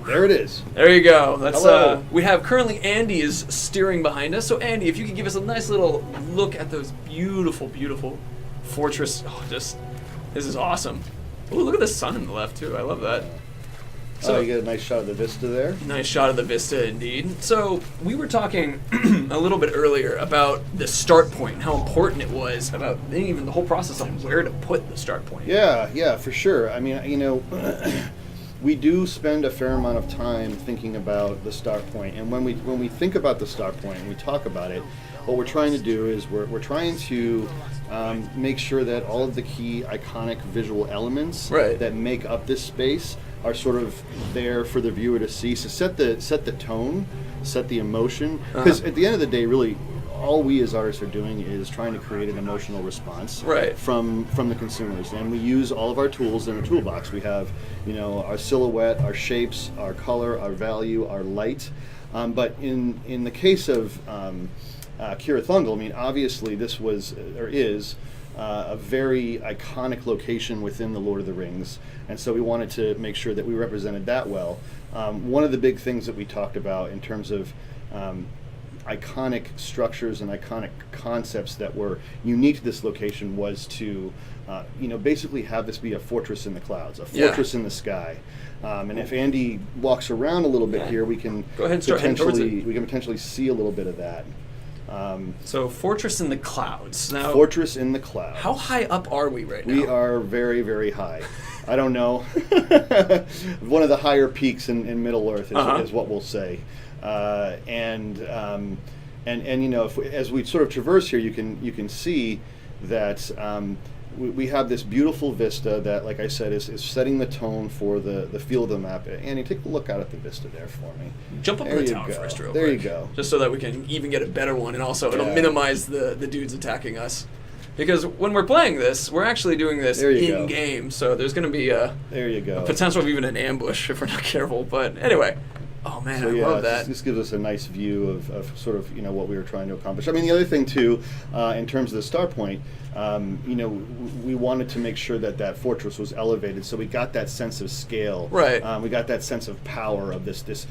There it is. There you go. That's Hello. we have currently Andy is steering behind us. So Andy, if you could give us a nice little look at those beautiful, beautiful fortress. Oh, this is awesome. Ooh, look at the sun in the left too. I love that. So you get a nice shot of the vista there. Nice shot of the vista indeed. So we were talking a little bit earlier about the start point and how important it was about even the whole process of where to put the start point. Yeah, for sure. I mean, we do spend a fair amount of time thinking about the start point, and when we think about the start point and we talk about it, what we're trying to do is we're trying to make sure that all of the key iconic visual elements that make up this space are sort of there for the viewer to see. So set the tone, set the emotion, because at the end of the day, really, all we as artists are doing is trying to create an emotional response from the consumers, and we use all of our tools in a toolbox. We have, our silhouette, our shapes, our color, our value, our light. But in the case of Cirith Ungol, I mean, obviously this was or is a very iconic location within the Lord of the Rings, and so we wanted to make sure that we represented that well. One of the big things that we talked about in terms of iconic structures and iconic concepts that were unique to this location was to, basically have this be a fortress in the clouds, a fortress in the sky. And if Andy walks around a little bit here, we can go ahead and start heading towards it. We can potentially see a little bit of that. So fortress in the clouds. Now, fortress in the clouds. How high up are we right now? We are very, very high. I don't know. One of the higher peaks in Middle Earth is what we'll say. And as we sort of traverse here, you can see that we have this beautiful vista that, like I said, is setting the tone for the feel of the map. Andy, take a look out at the vista there for me. Jump up in the tower first, real quick. There you go. Just so that we can even get a better one, and also it'll minimize the dudes attacking us. Because when we're playing this, we're actually doing this in-game, so there's going to be a potential of even an ambush if we're not careful. But anyway. Oh man, I love that. This gives us a nice view of sort of what we were trying to accomplish. I mean, the other thing too, in terms of the start point, we wanted to make sure that fortress was elevated, so we got that sense of scale. Right. We got that sense of power of this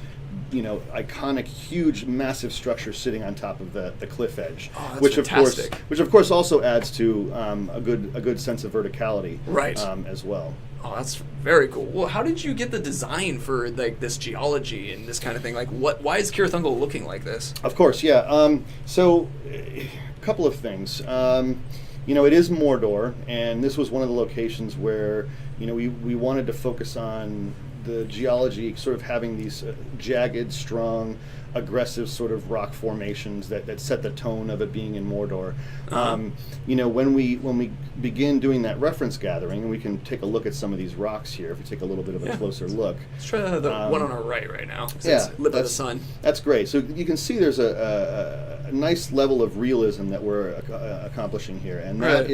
iconic, huge, massive structure sitting on top of the cliff edge. Oh, that's fantastic. Which of course also adds to a good sense of verticality. Right. As well. Oh, that's very cool. Well, how did you get the design for this geology and this kind of thing? Why is Cirith Ungol looking like this? Of course, yeah. So, a couple of things. It is Mordor, and this was one of the locations where we wanted to focus on the geology, sort of having these jagged, strong, aggressive sort of rock formations that set the tone of it being in Mordor. When we begin doing that reference gathering, and we can take a look at some of these rocks here, if we take a little bit of a closer look. Let's try the one on our right now. It's lit by the sun. That's great. So you can see there's a nice level of realism that we're accomplishing here, and that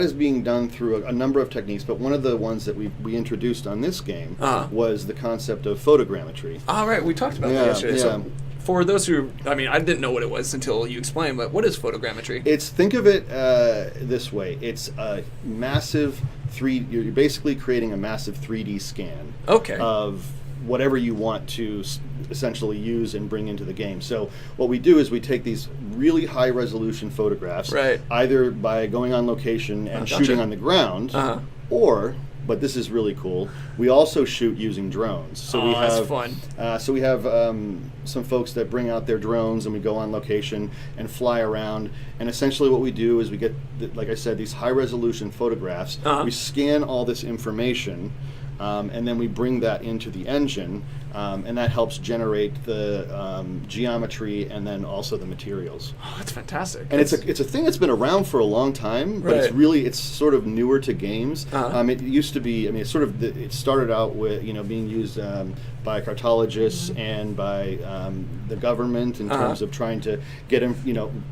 is being done through a number of techniques, but one of the ones that we introduced on this game was the concept of photogrammetry. All right, we talked about that yesterday. Yeah. So for those who, I didn't know what it was until you explained, but what is photogrammetry? Think of it this way. It's a massive you're basically creating a massive 3D scan of whatever you want to essentially use and bring into the game. So what we do is we take these really high resolution photographs, either by going on location and shooting on the ground, or, but this is really cool, we also shoot using drones. So we have, that's fun. We have some folks that bring out their drones, and we go on location and fly around. And essentially what we do is we get, like I said, these high resolution photographs. We scan all this information, and then we bring that into the engine, and that helps generate the geometry and then also the materials. Oh, that's fantastic. And it's a thing that's been around for a long time, but it's sort of newer to games. It used to be, it started out with being used by cartologists and by the government in terms of trying to get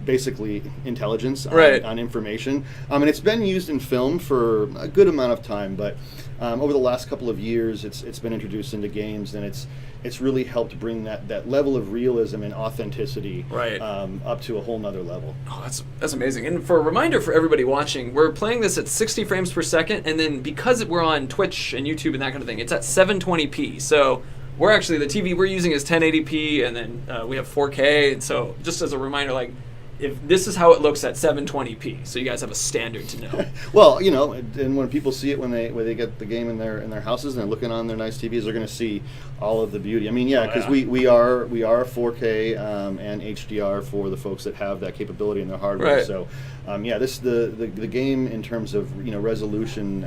basically intelligence on information. And it's been used in film for a good amount of time, but over the last couple of years, it's been introduced into games, and it's really helped bring that level of realism and authenticity up to a whole nother level. Oh, that's amazing. And for a reminder for everybody watching, we're playing this at 60 frames per second, and then because we're on Twitch and YouTube and that kind of thing, it's at 720p. So we're actually, the TV we're using is 1080p, and then we have 4K. And so just as a reminder, like, if this is how it looks at 720p, so you guys have a standard to know. Well, you know, and when people see it when they get the game in their houses and they're looking on their nice TVs, they're going to see all of the beauty. I mean, yeah, because we are 4K and HDR for the folks that have that capability in their hardware. Right. So, the game in terms of resolution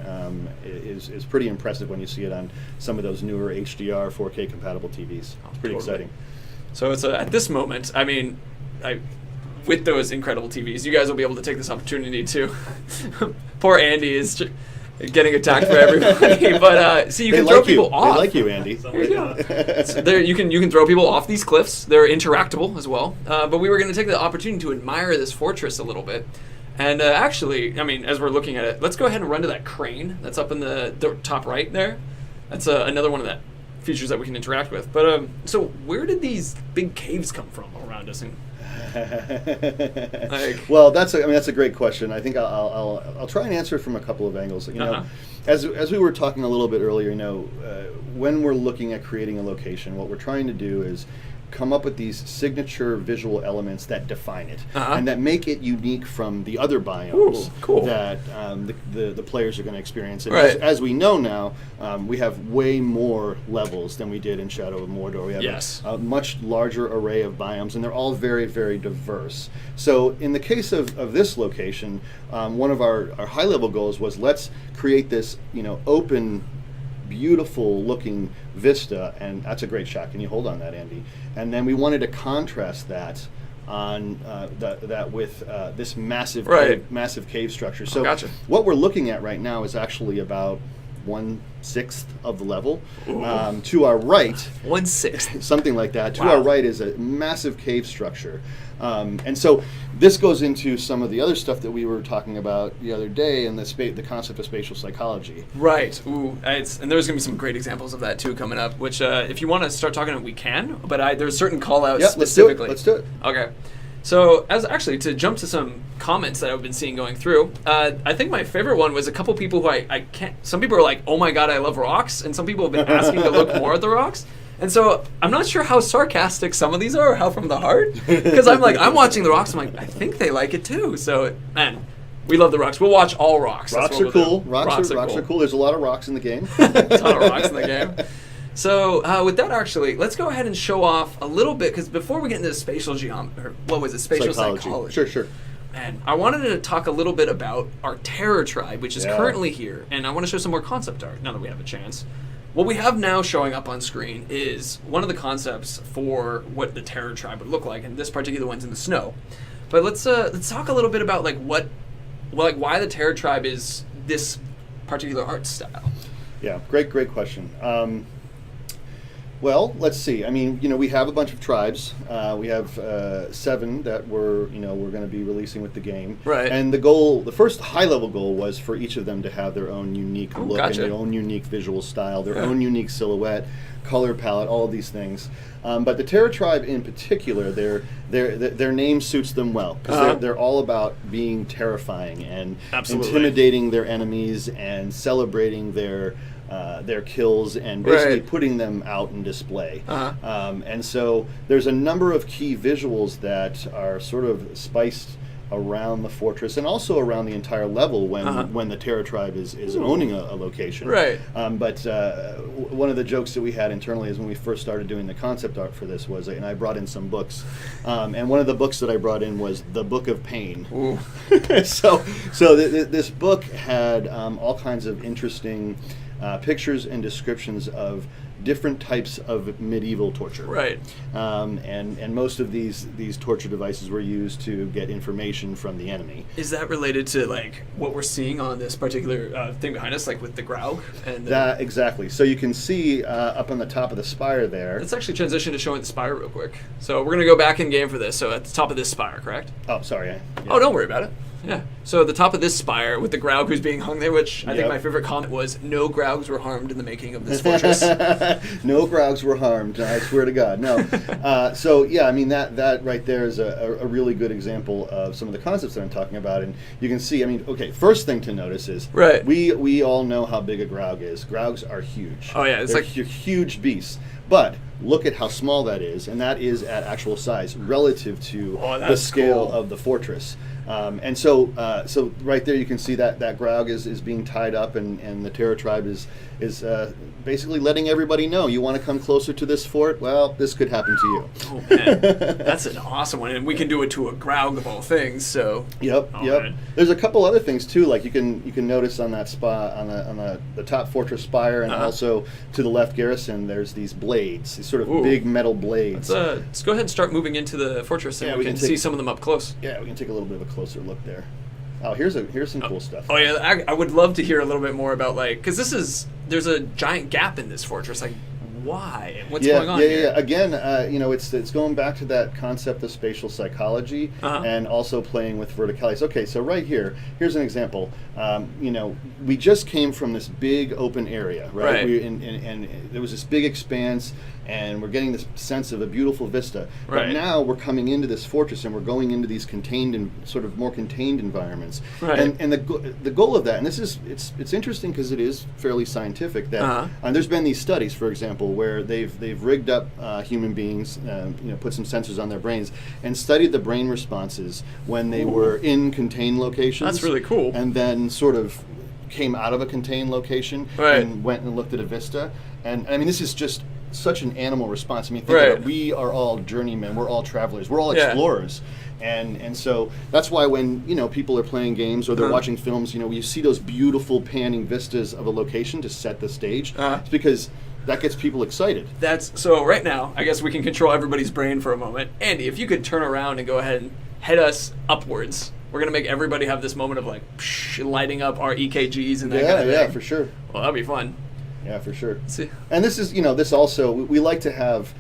is pretty impressive when you see it on some of those newer HDR 4K compatible TVs. It's pretty exciting. So it's at this moment, I mean, with those incredible TVs, you guys will be able to take this opportunity to. Poor Andy is getting attacked for everybody, but see, you can throw people off. They like you, Andy. There you go. So you can throw people off these cliffs. They're interactable as well. But we were going to take the opportunity to admire this fortress a little bit. And actually, I mean, as we're looking at it, let's go ahead and run to that crane that's up in the top right there. That's another one of the features that we can interact with. But so where did these big caves come from around us? And well, that's a great question. I think I'll try and answer it from a couple of angles. You know, as we were talking a little bit earlier, you know, when we're looking at creating a location, what we're trying to do is come up with these signature visual elements that define it and that make it unique from the other biomes that the players are going to experience. And as we know now, we have way more levels than we did in Shadow of Mordor. We have a much larger array of biomes, and they're all very, very diverse. So in the case of this location, one of our high-level goals was, let's create this, you know, open, beautiful looking vista, and that's a great shot. Can you hold on that, Andy? And then we wanted to contrast that on that with this massive cave structure. So what we're looking at right now is actually about 1/6 of the level. To our right, 1/6, something like that. To our right is a massive cave structure, and so this goes into some of the other stuff that we were talking about the other day, and the concept of spatial psychology. Right. Ooh, and there's going to be some great examples of that too coming up. Which, if you want to start talking, we can. But there's certain call-outs specifically. Let's do it. Okay. So, to jump to some comments that I've been seeing going through, I think my favorite one was a couple people who I can't. Some people are like, "Oh my god, I love rocks," and some people have been asking to look more at the rocks. And so I'm not sure how sarcastic some of these are, or how from the heart, because I'm watching the rocks. I'm like, I think they like it too. So, man, we love the rocks. We'll watch all rocks. Rocks are cool. Rocks are cool. There's a lot of rocks in the game. A ton of rocks in the game. So with that, actually, let's go ahead and show off a little bit, because before we get into spatial spatial psychology. Sure. And I wanted to talk a little bit about our Terror Tribe, which is currently here, and I want to show some more concept art now that we have a chance. What we have now showing up on screen is one of the concepts for what the Terror Tribe would look like, and this particular one's in the snow. But let's talk a little bit about why the Terror Tribe is this particular art style. Yeah, great question. Well, let's see. I mean, you know, we have a bunch of tribes. We have 7 that we're going to be releasing with the game. Right. And the first high-level goal was for each of them to have their own unique look and their own unique visual style, their own unique silhouette, color palette, all of these things. But the Terror Tribe in particular, their name suits them well, because they're all about being terrifying and intimidating their enemies and celebrating their kills and basically putting them out in display. And so there's a number of key visuals that are sort of spiced around the fortress and also around the entire level when the Terror Tribe is owning a location. Right. But one of the jokes that we had internally is when we first started doing the concept art for this was, and I brought in some books, and one of the books that I brought in was The Book of Pain. So this book had all kinds of interesting pictures and descriptions of different types of medieval torture. Right. And most of these torture devices were used to get information from the enemy. Is that related to like what we're seeing on this particular thing behind us, like with the Graug? And that exactly. So you can see up on the top of the spire there. Let's actually transition to showing the spire real quick. So we're gonna go back in game for this. So at the top of this spire, correct? Oh, sorry. Oh, don't worry about it. Yeah. So at the top of this spire with the Graug who's being hung there, which I think my favorite comment was, no Graugs were harmed in the making of this fortress. No Graugs were harmed, I swear to God. No. So yeah, I mean that right there is a really good example of some of the concepts that I'm talking about, and you can see. I mean, okay, first thing to notice is we all know how big a Graug is. Graugs are huge. Oh yeah, They're huge beasts. But look at how small that is, and that is at actual size relative to the scale of the fortress. And so right there you can see that Graug is being tied up, and the Terror Tribe is basically letting everybody know, you want to come closer to this fort? Well, this could happen to you. Oh man, that's an awesome one, and we can do it to a Graug of all things. So yep. Man. There's a couple other things too, like you can notice on that spot on the top fortress spire, and also to the left garrison, there's these blades, these sort of big metal blades. Let's go ahead and start moving into the fortress, and we can see some of them up close. Yeah, we can take a little bit of a closer look there. Oh, here's some cool stuff. Oh yeah, I would love to hear a little bit more about, like, because there's a giant gap in this fortress. Like, why? What's going on here? Yeah. Again, it's going back to that concept of spatial psychology and also playing with verticalities. Okay, so right here's an example. We just came from this big open area, right? And there was this big expanse, and we're getting this sense of a beautiful vista. But now we're coming into this fortress, and we're going into these contained and sort of more contained environments. Right. And the goal of that, and this is it's interesting because it is fairly scientific, that there's been these studies, for example, where they've rigged up human beings, put some sensors on their brains, and studied the brain responses when they were in contained locations. That's really cool. And then sort of came out of a contained location and went and looked at a vista. And I mean, this is just such an animal response. I mean, think about it. We are all journeymen. We're all travelers. We're all explorers. And so that's why when people are playing games or they're watching films, you see those beautiful panning vistas of a location to set the stage. It's because that gets people excited. So right now, I guess we can control everybody's brain for a moment. Andy, if you could turn around and go ahead and head us upwards. We're going to make everybody have this moment of like lighting up our EKGs and that kind of thing. Yeah, for sure. Well, that'd be fun. Yeah, for sure. And this is, this also, we like to have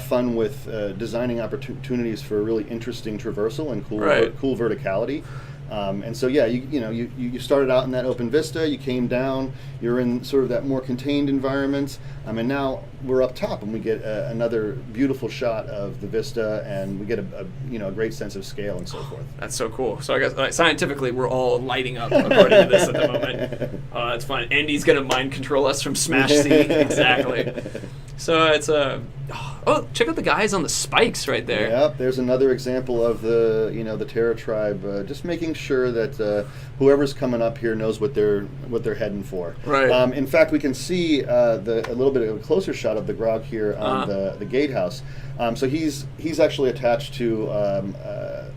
fun with designing opportunities for really interesting traversal and cool verticality. And so, you started out in that open vista, you came down, you're in sort of that more contained environment, and now we're up top and we get another beautiful shot of the vista, and we get a great sense of scale and so forth. That's so cool. So I guess scientifically we're all lighting up according to this at the moment. Oh, that's fun. Andy's going to mind control us from Smash C. Exactly. So it's check out the guys on the spikes right there. Yep, there's another example of the Terror Tribe just making sure that whoever's coming up here knows what they're heading for. Right. In fact, we can see a little bit of a closer shot of the Graug here on the gatehouse. So he's actually attached to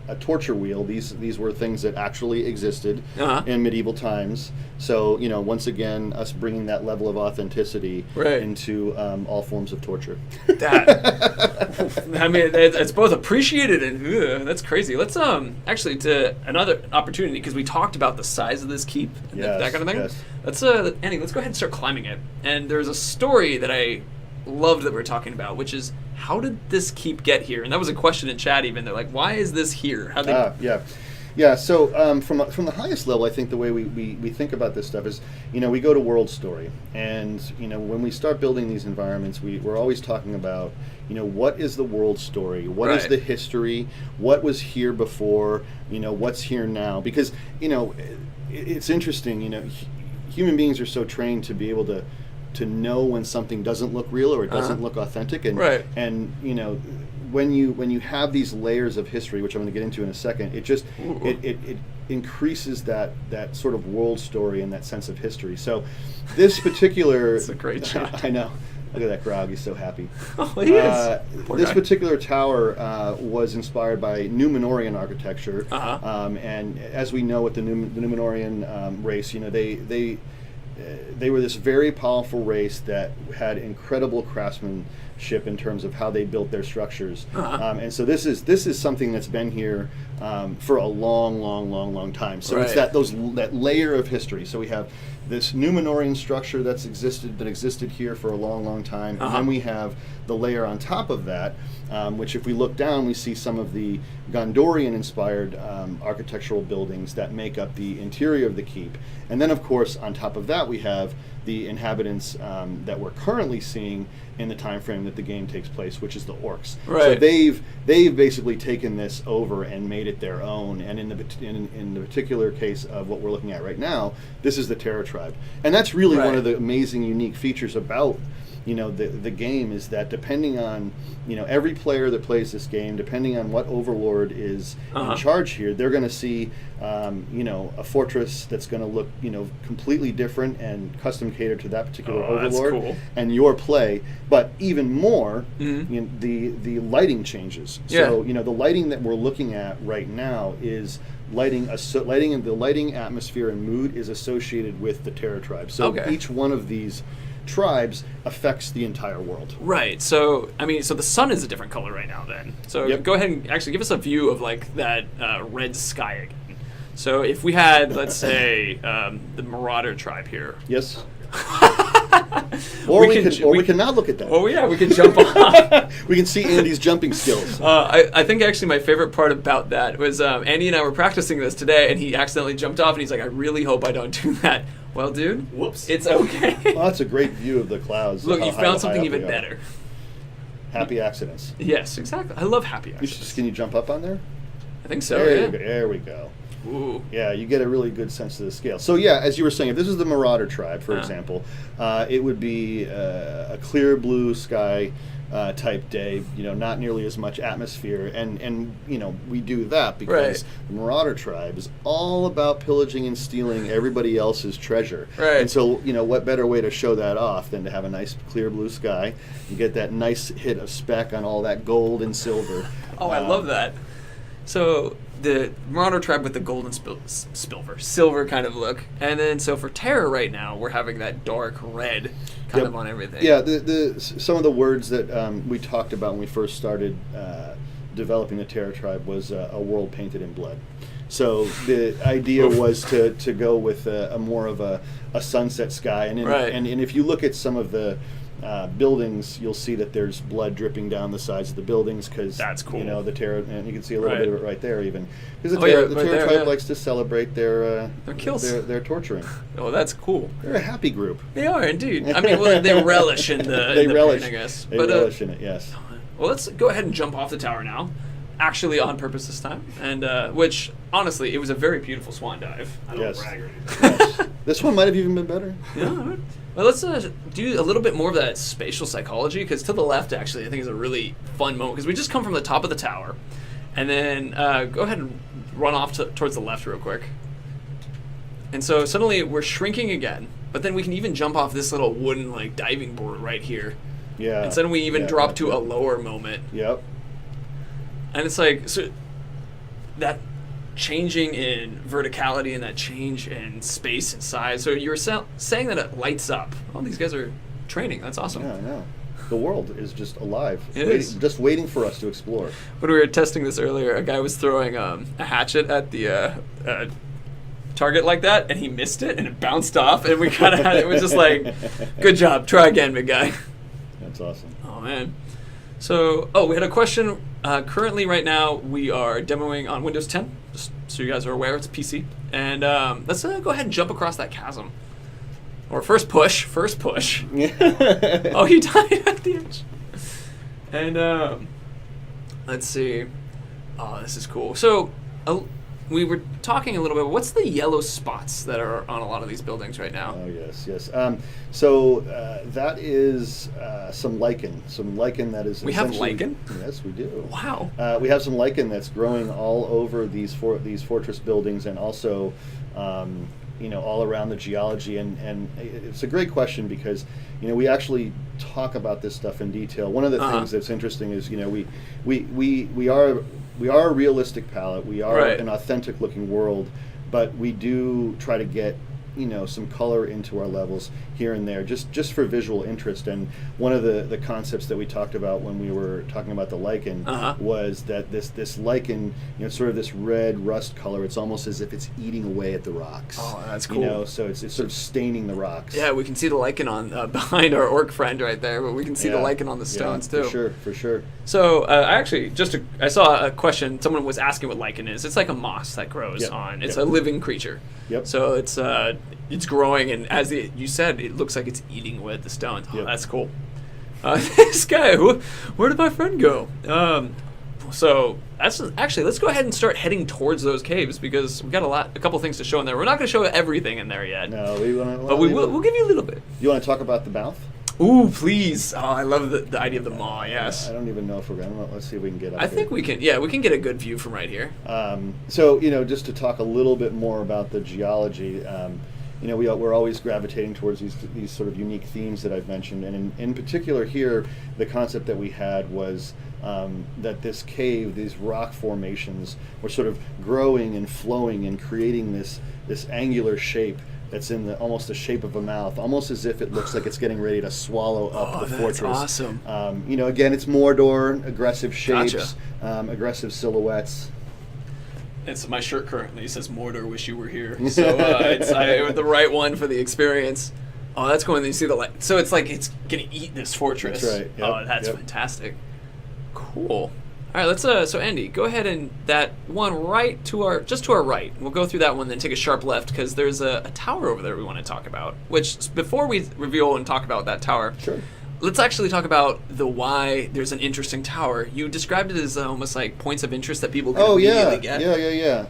a torture wheel. These were things that actually existed in medieval times. So once again, us bringing that level of authenticity into all forms of torture. I mean, it's both appreciated and that's crazy. Let's actually to another opportunity, because we talked about the size of this keep and that kind of thing. Yes. Let's Andy, let's go ahead and start climbing it. And there's a story that I loved that we're talking about, which is, how did this keep get here? And that was a question in chat even. They're like, why is this here? How they Yeah, so from the highest level, I think the way we think about this stuff is, we go to world story, and when we start building these environments, we're always talking about, what is the world story? What is the history? What was here before? What's here now? Because it's interesting. Human beings are so trained to be able to know when something doesn't look real or it doesn't look authentic, and when you have these layers of history, which I'm going to get into in a second, it increases that sort of world story and that sense of history. So this particular it's a great shot. I know. Look at that Graug, he's so happy. Oh, he is. This particular tower was inspired by Numenorian architecture, and as we know with the Numenorian race, they were this very powerful race that had incredible craftsmanship in terms of how they built their structures, and so this is something that's been here for a long time. So it's that layer of history. So we have this Numenorian structure that existed here for a long, long time, and then we have the layer on top of that, which if we look down, we see some of the Gondorian-inspired architectural buildings that make up the interior of the keep. And then, of course, on top of that, we have the inhabitants that we're currently seeing in the time frame that the game takes place, which is the orcs. Right. So they've basically taken this over and made it their own. And in the particular case of what we're looking at right now, this is the Terror Tribe, and that's really one of the amazing, unique features about the game, is that depending on every player that plays this game, depending on what overlord is in charge here, they're going to see a fortress that's going to look completely different and custom catered to that particular overlord and your play. But even more, the lighting changes. So the lighting that we're looking at right now is the lighting atmosphere and mood is associated with the Terror Tribe. So each one of these tribes affects the entire world. Right. So, so the sun is a different color right now then. So go ahead and actually give us a view of like that red sky again. So if we had, let's say, the Marauder tribe here. Yes. we can not look at that. Oh yeah, we can jump off. We can see Andy's jumping skills. I think actually my favorite part about that was Andy and I were practicing this today, and he accidentally jumped off, and he's like, "I really hope I don't do that." Well, dude, whoops, it's okay. Well, that's a great view of the clouds. Look, you found something even better. Happy accidents. Yes, exactly. I love happy accidents. Can you jump up on there? I think so. There we go. Ooh. Yeah, you get a really good sense of the scale. So yeah, as you were saying, if this is the Marauder tribe, for example, it would be a clear blue sky type day, not nearly as much atmosphere, and we do that because the Marauder tribe is all about pillaging and stealing everybody else's treasure. Right. And so, what better way to show that off than to have a nice clear blue sky? You get that nice hit of speck on all that gold and silver. Oh, I love that. So the Marauder tribe with the golden silver kind of look, and then so for Terror right now, we're having that dark red kind of on everything. Yeah, some of the words that we talked about when we first started developing the Terror tribe was a world painted in blood. So the idea was to go with a more of a sunset sky, and if you look at some of the buildings, you'll see that there's blood dripping down the sides of the buildings because that's cool. The Terror, and you can see a little bit of it right there, even because the Terror tribe likes to celebrate their kills, their torturing. Oh, that's cool. They're a happy group. They are indeed. They relish in the pain, I guess. They relish in it. Yes. Well, let's go ahead and jump off the tower now. Actually, on purpose this time, and which honestly, it was a very beautiful swan dive. I don't brag or anything. Yes. This one might have even been better. Yeah. Well, let's do a little bit more of that spatial psychology, because to the left, actually, I think is a really fun moment, because we just come from the top of the tower, and then go ahead and run off towards the left real quick. And so suddenly we're shrinking again, but then we can even jump off this little wooden diving board right here. Yeah. And then we even drop to a lower moment. Yep. And it's so that changing in verticality and that change in space and size. So you were saying that it lights up. Oh, these guys are training. That's awesome. Yeah, I know. The world is just alive. Just waiting for us to explore. When we were testing this earlier, a guy was throwing a hatchet at the target like that, and he missed it, and it bounced off, and we kind of had it was just good job. Try again, big guy. That's awesome. Oh, man. So, we had a question. Currently, right now, we are demoing on Windows 10, just so you guys are aware, it's a PC. And let's go ahead and jump across that chasm. Or first push. Oh, he died at the edge. And let's see. Oh, this is cool. So, we were talking a little bit. What's the yellow spots that are on a lot of these buildings right now? Oh, yes. So that is some lichen. Some lichen that is. We have lichen? Yes, we do. Wow. We have some lichen that's growing all over these fortress buildings, and also, all around the geology. And it's a great question because, we actually talk about this stuff in detail. One of the things that's interesting is, we are a realistic palette. We are an authentic looking world, but we do try to get some color into our levels here and there, just for visual interest. And one of the concepts that we talked about when we were talking about the lichen was that this lichen, sort of this red rust color. It's almost as if it's eating away at the rocks. Oh, that's cool. So it's sort of staining the rocks. Yeah, we can see the lichen on behind our orc friend right there, but we can see the lichen on the stones too. For sure. So I saw a question. Someone was asking what lichen is. It's like a moss that grows on. It's a living creature. Yep. So it's growing, and as you said, it looks like it's eating away at the stones. Oh, that's cool. This guy, where did my friend go? So that's actually, let's go ahead and start heading towards those caves because we've got a couple things to show in there. We're not going to show everything in there yet. No, but we'll give you a little bit. You want to talk about the mouth? Ooh, please! Oh, I love the idea of the maw. Yes. I don't even know if we're gonna. Let's see if we can get up. I think we can. Yeah, we can get a good view from right here. So just to talk a little bit more about the geology. We're always gravitating towards these sort of unique themes that I've mentioned, and in particular here, the concept that we had was that this cave, these rock formations, were sort of growing and flowing and creating this angular shape that's in almost the shape of a mouth, almost as if it looks like it's getting ready to swallow up the fortress. Awesome. Again, it's Mordor, aggressive shapes, aggressive silhouettes. It's my shirt currently says Mordor, wish you were here. So it's the right one for the experience. Oh, that's cool. And then you see the light. So it's like it's gonna eat this fortress. That's right. Yep. That's fantastic. Cool. All right, let's. So Andy, go ahead and that one just to our right. We'll go through that one, then take a sharp left because there's a tower over there we want to talk about. Which before we reveal and talk about that tower, sure. Let's actually talk about the why there's an interesting tower. You described it as almost like points of interest that people can immediately get. Yeah.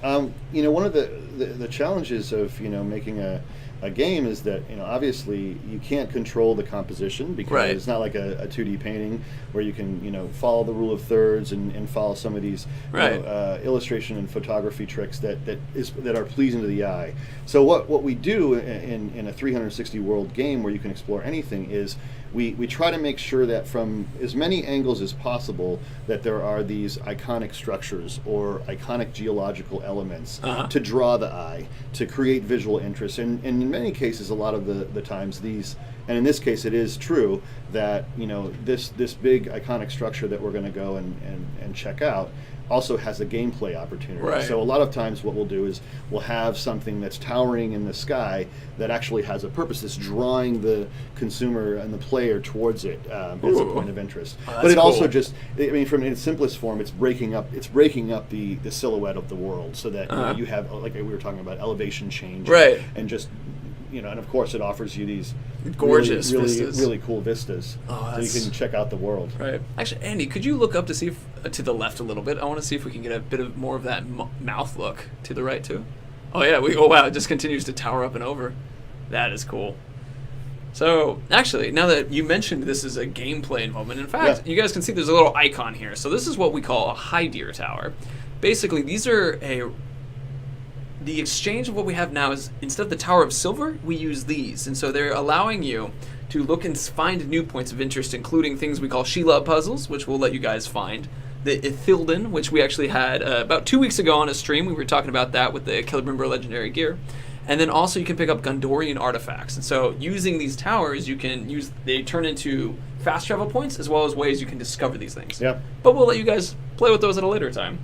One of the challenges of making a game is that obviously you can't control the composition because it's not like a 2D painting where you can follow the rule of thirds and follow some of these illustration and photography tricks that are pleasing to the eye. So what we do in a 360 world game where you can explore anything is we try to make sure that from as many angles as possible that there are these iconic structures or iconic geological elements to draw the eye, to create visual interest. And in many cases, a lot of the times these, and in this case it is true that this big iconic structure that we're going to go and check out also has a gameplay opportunity. Right. So a lot of times what we'll do is we'll have something that's towering in the sky that actually has a purpose. It's drawing the consumer and the player towards it as a point of interest. But it also from its simplest form, it's breaking up the silhouette of the world so that you have, like we were talking about, elevation change. Right. And just and of course it offers you these gorgeous vistas. Really cool vistas, so you can check out the world. Right. Actually, Andy, could you look up to see to the left a little bit? I want to see if we can get a bit of more of that mouth look to the right too. Oh yeah, wow, it just continues to tower up and over. That is cool. So actually, now that you mentioned this is a gameplay involvement, in fact, you guys can see there's a little icon here. So this is what we call a high deer tower. Basically, these are the exchange of what we have now is instead of the Tower of Silver, we use these. And so they're allowing you to look and find new points of interest, including things we call Sheila puzzles, which we'll let you guys find. The Ithilden, which we actually had about 2 weeks ago on a stream. We were talking about that with the Celebrimbor legendary gear. And then also you can pick up Gondorian artifacts. And so using these towers, they turn into fast travel points as well as ways you can discover these things. Yeah. But we'll let you guys play with those at a later time.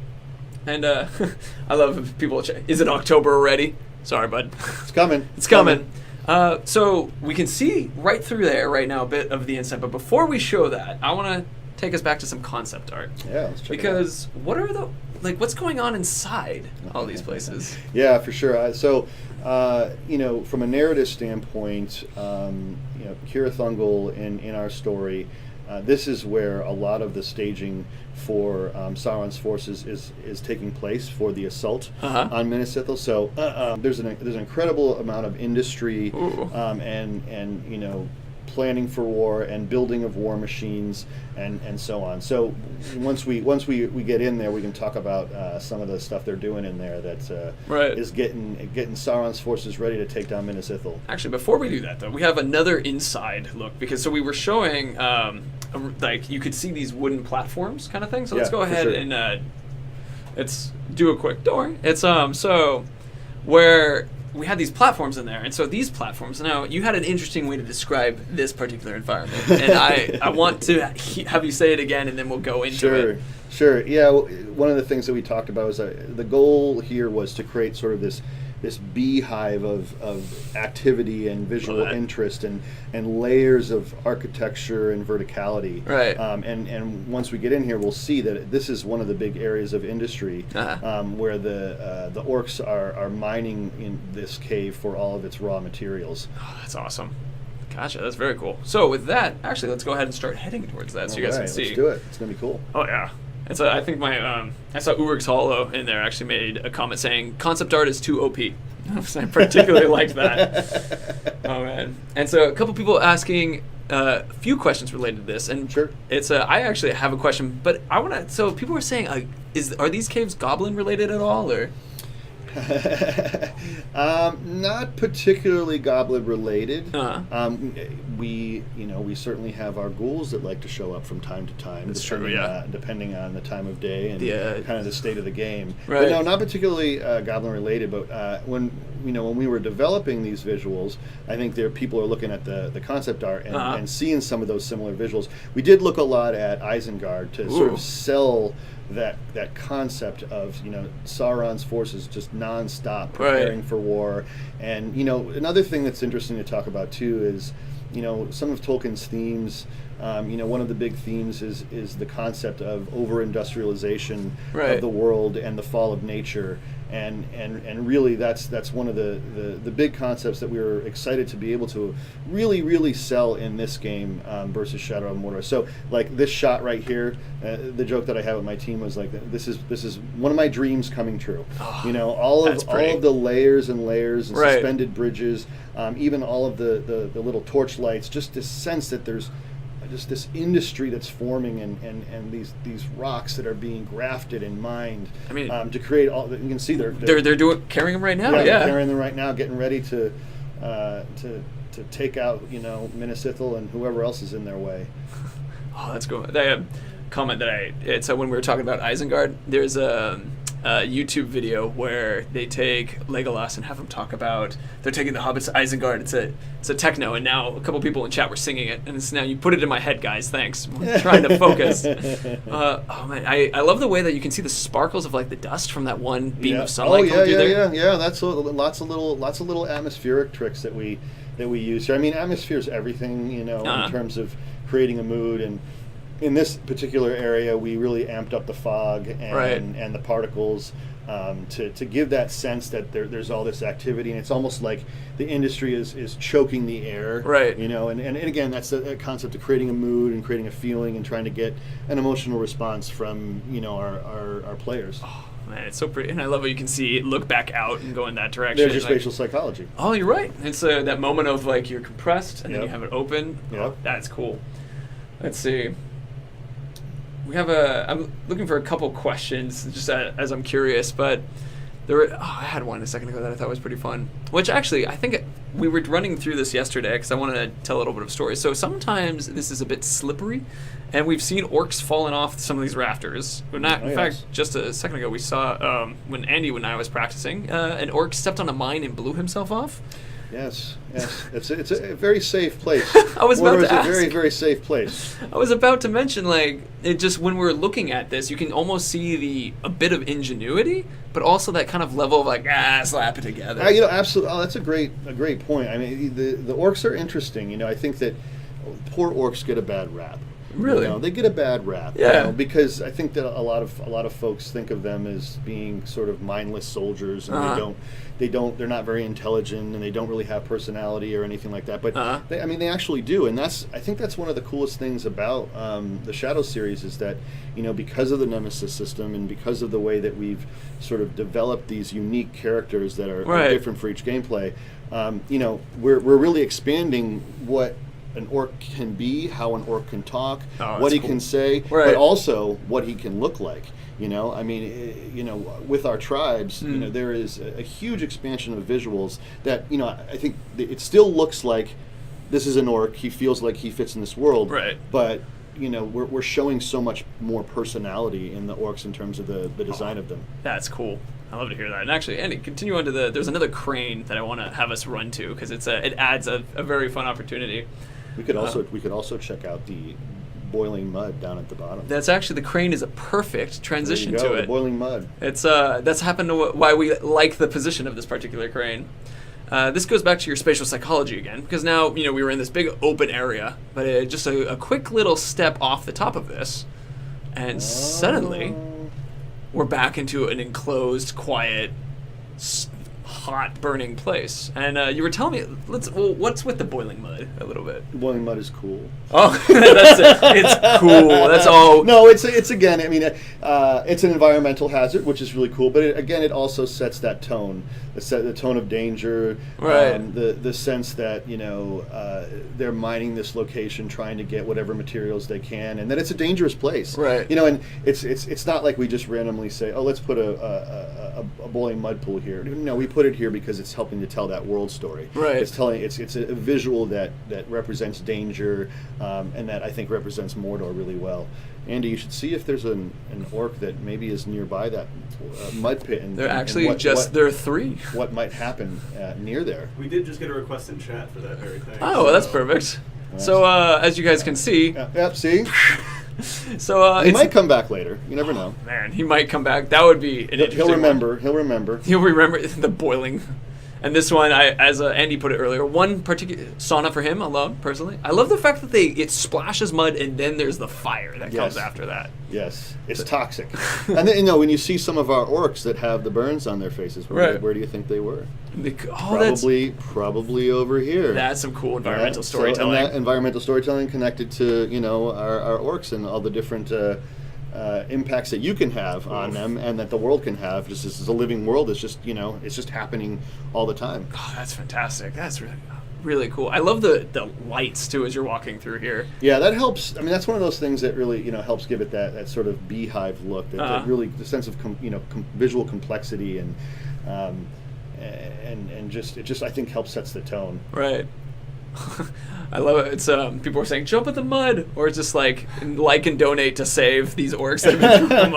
And I love if people is it October already? Sorry, bud. It's coming. It's coming. So we can see right through there right now a bit of the inside. But before we show that, I want to take us back to some concept art. Yeah, let's check because what are what's going on inside all these places? Yeah, for sure. So from a narrative standpoint, Cirith Ungol in our story, this is where a lot of the staging for Sauron's forces is taking place for the assault on Minas Ithil. So there's an incredible amount of industry and planning for war and building of war machines and so on. So once we get in there, we can talk about some of the stuff they're doing in there that is getting Sauron's forces ready to take down Minas Ithil. Actually, before we do that though, we have another inside look because we were showing you could see these wooden platforms kind of thing. So let's go ahead and let's do a quick. Don't worry. It's so where we had these platforms in there, and so these platforms. Now, you had an interesting way to describe this particular environment, and I want to have you say it again, and then we'll go into it. Sure. Yeah, one of the things that we talked about was the goal here was to create sort of this beehive of activity and visual interest and layers of architecture and verticality. Right. And once we get in here, we'll see that this is one of the big areas of industry where the orcs are mining in this cave for all of its raw materials. Oh, that's awesome. Gotcha. That's very cool. So with that, actually, let's go ahead and start heading towards that so you guys can see. Let's do it. It's going to be cool. Oh, yeah. I think I saw Ulrich's Hollow in there actually made a comment saying concept art is too OP. I particularly liked that. Oh man! And so a couple people asking a few questions related to this, and sure. It's I actually have a question, but I want to. So people are saying, are these caves goblin related at all, or? Not particularly goblin related. Uh-huh. We certainly have our ghouls that like to show up from time to time. That's true, yeah. Depending on the time of day and kind of the state of the game. Right. But no, not particularly goblin related. But when we were developing these visuals, I think people are looking at the concept art and seeing some of those similar visuals. We did look a lot at Isengard to sort of sell that concept of Sauron's forces just nonstop preparing for war. And another thing that's interesting to talk about too is some of Tolkien's themes. One of the big themes is the concept of over-industrialization of the world and the fall of nature. And really that's one of the big concepts that we were excited to be able to really, really sell in this game versus Shadow of Mordor. So like this shot right here, the joke that I have with my team was like, this is one of my dreams coming true. Oh, all of the layers and suspended bridges, even all of the little torch lights, just this sense that there's just this industry that's forming and these rocks that are being grafted and mined to create all. You can see they're carrying them right now. Yeah, they're carrying them right now, getting ready to take out Minas Ithil and whoever else is in their way. Oh, that's cool. They comment that it's when we were talking about Isengard. There's a YouTube video where they take Legolas and have him talk about they're taking the hobbits to Isengard. It's a techno, and now a couple people in chat were singing it, and it's now you put it in my head, guys. Thanks. I'm trying to focus. Oh man, I love the way that you can see the sparkles of like the dust from that one beam of sunlight coming through there. Yeah. That's lots of little atmospheric tricks that we use here. I mean, atmosphere is everything, in terms of creating a mood. And in this particular area, we really amped up the fog and the particles to give that sense that there's all this activity, and it's almost like the industry is choking the air. Right. And again, that's the concept of creating a mood and creating a feeling and trying to get an emotional response from our players. Oh, man, it's so pretty, and I love how you can see it look back out and go in that direction. There's your spatial psychology. Oh, you're right. It's that moment of like you're compressed and then you have it open. Yep. Oh, that's cool. Let's see. We have I'm looking for a couple questions just as I'm curious, but I had one a second ago that I thought was pretty fun, which actually I think we were running through this yesterday because I wanted to tell a little bit of a story. So sometimes this is a bit slippery, and we've seen orcs falling off some of these rafters. In fact, just a second ago we saw when Andy and I was practicing, an orc stepped on a mine and blew himself off. Yes. It's a very safe place. I was about to ask. It's a very, very safe place. I was about to mention, when we're looking at this, you can almost see a bit of ingenuity, but also that kind of level of slap it together. Absolutely. Oh, that's a great point. I mean, the orcs are interesting. I think that poor orcs get a bad rap. Really? They get a bad rap. Yeah. Because I think that a lot of folks think of them as being sort of mindless soldiers, and they're not very intelligent, and they don't really have personality or anything like that. But they actually do, and I think that's one of the coolest things about the Shadow series is that because of the Nemesis system and because of the way that we've sort of developed these unique characters that are different for each gameplay, we're really expanding what an orc can be, how an orc can talk, what he can say, but also what he can look like. With our tribes, there is a huge expansion of visuals that, I think it still looks like this is an orc. He feels like he fits in this world. Right. But, we're showing so much more personality in the orcs in terms of the design of them. That's cool. I love to hear that. And actually, Andy, continue on to there's another crane that I want to have us run to because it adds a very fun opportunity. We could also check out the boiling mud down at the bottom. That's actually, the crane is a perfect transition to it. The boiling mud. It's that's happened to why we like the position of this particular crane. This goes back to your spatial psychology again, because now we were in this big open area, but just a quick little step off the top of this, and suddenly we're back into an enclosed, quiet, hot, burning place. And you were telling me, what's with the boiling mud a little bit? The boiling mud is cool. Oh, that's it. It's cool. That's all. No, it's again. I mean, it's an environmental hazard, which is really cool. But it also sets that tone, the tone of danger. Right. The sense that they're mining this location, trying to get whatever materials they can, and that it's a dangerous place. Right. And it's not like we just randomly say, oh, let's put a boiling mud pool here. No, we put it here because it's helping to tell that world story. Right. It's a visual that represents danger, and that I think represents Mordor really well. Andy, you should see if there's an orc that maybe is nearby that mud pit. And there are 3. What might happen near there? We did just get a request in chat for that very thing. Oh, well, that's perfect. Nice. So as you guys can see. Yep, see? So he might come back later. You never know. Man, he might come back. That would be an interesting He'll remember. one. He'll remember the boiling. And this one, as Andy put it earlier, one particular sauna for him alone, personally. I love the fact that it splashes mud and then there's the fire that comes after that. Yes, it's toxic. And then, when you see some of our orcs that have the burns on their faces, where do you think they were? Probably over here. That's some cool environmental storytelling. And that environmental storytelling connected to our orcs and all the different impacts that you can have on them, and that the world can have. Just as a living world, it's just happening all the time. Oh, that's fantastic. That's really cool. I love the lights too as you're walking through here. Yeah, that helps. I mean, that's one of those things that really helps give it that sort of beehive look. That really the sense of visual complexity and just I think helps sets the tone. Right. I love it. It's people are saying jump in the mud, or it's just like and donate to save these orcs that have been through the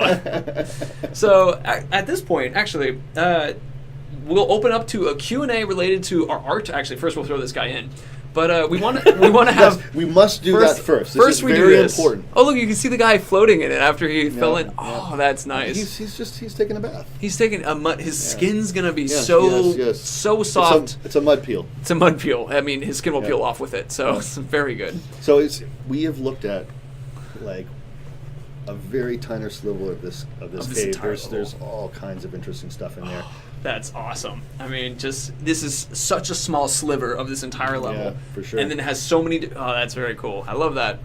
mud. So at this point, actually, we'll open up to a Q&A related to our art. Actually, first we'll throw this guy in. But we want to have. We must do that first. This is very important. Oh, look! You can see the guy floating in it after he fell in. Oh, that's nice. He's taking a bath. He's taking a mud. His skin's gonna be so soft. It's a mud peel. It's a mud peel. I mean, his skin will peel off with it. So it's very good. So we have looked at like a very tiny sliver of this cave. There's all kinds of interesting stuff in there. That's awesome. I mean, this is such a small sliver of this entire level. Yeah, for sure. And then it has so many. Oh, that's very cool. I love that.